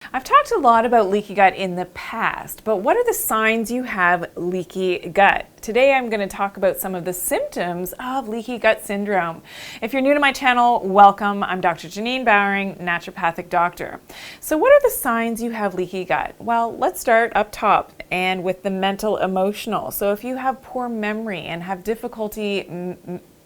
I've talked a lot about leaky gut in the past, but what are the signs you have leaky gut? Today I'm going to talk about some of the symptoms of leaky gut syndrome. If you're new to my channel, welcome. I'm Dr. Janine Bowering, naturopathic doctor. So what are the signs you have leaky gut? Well, let's start up top and with the mental emotional. So if you have poor memory and have difficulty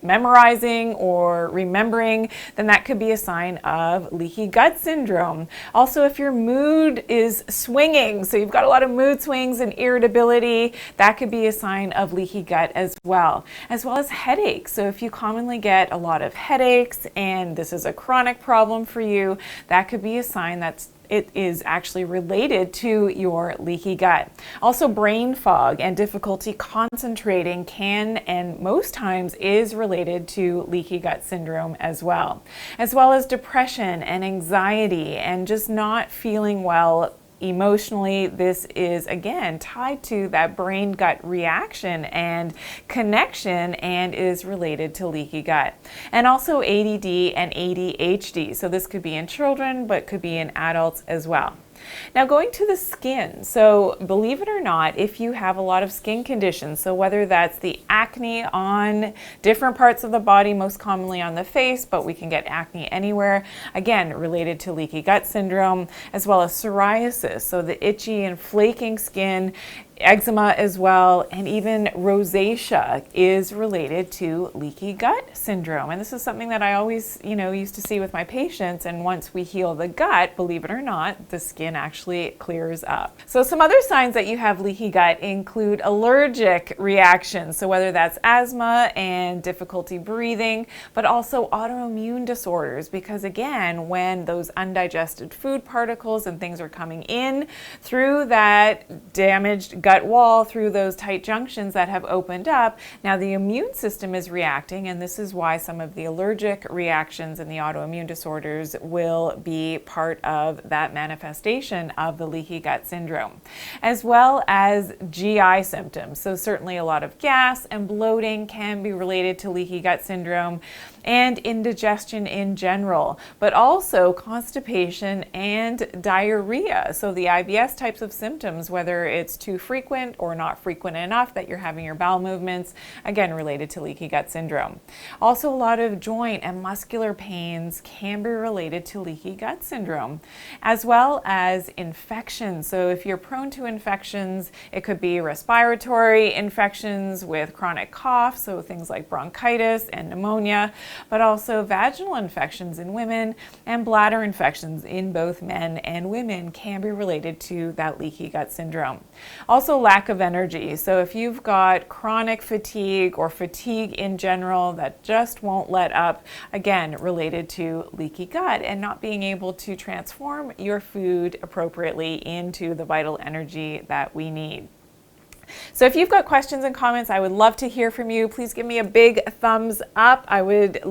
memorizing or remembering, then that could be a sign of leaky gut syndrome. Also, if your mood is swinging, so you've got a lot of mood swings and irritability, that could be a sign of leaky gut as well as headaches. So if you commonly get a lot of headaches and this is a chronic problem for you, that could be a sign that it is actually related to your leaky gut. Also, brain fog and difficulty concentrating can and most times is related to leaky gut syndrome as well as depression and anxiety and just not feeling well emotionally. This is again tied to that brain gut reaction and connection and is related to leaky gut. And also ADD and ADHD. So this could be in children, but could be in adults as well. Now going to the skin, so believe it or not, if you have a lot of skin conditions, so whether that's the acne on different parts of the body, most commonly on the face, but we can get acne anywhere, again related to leaky gut syndrome, as well as psoriasis, so the itchy and flaking skin, eczema as well, and even rosacea is related to leaky gut syndrome. And this is something that I always, used to see with my patients. And once we heal the gut, believe it or not, the skin actually clears up. So some other signs that you have leaky gut include allergic reactions. So whether that's asthma and difficulty breathing, but also autoimmune disorders, because again, when those undigested food particles and things are coming in through that damaged gut wall, through those tight junctions that have opened up, now the immune system is reacting, and this is why some of the allergic reactions and the autoimmune disorders will be part of that manifestation of the leaky gut syndrome, as well as GI symptoms. So certainly a lot of gas and bloating can be related to leaky gut syndrome, and indigestion in general, but also constipation and diarrhea. So the IBS types of symptoms, whether it's too frequent or not frequent enough that you're having your bowel movements, again related to leaky gut syndrome. Also a lot of joint and muscular pains can be related to leaky gut syndrome, as well as infections. So if you're prone to infections, it could be respiratory infections with chronic cough, so things like bronchitis and pneumonia, but also vaginal infections in women and bladder infections in both men and women can be related to that leaky gut syndrome. Also lack of energy. So if you've got chronic fatigue or fatigue in general that just won't let up, again related to leaky gut and not being able to transform your food appropriately into the vital energy that we need. So if you've got questions and comments, I would love to hear from you. Please give me a big thumbs up. I would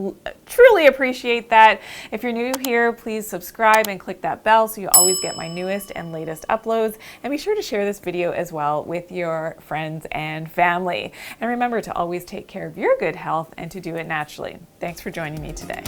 truly appreciate that. If you're new here, please subscribe and click that bell so you always get my newest and latest uploads. And be sure to share this video as well with your friends and family. And remember to always take care of your good health and to do it naturally. Thanks for joining me today.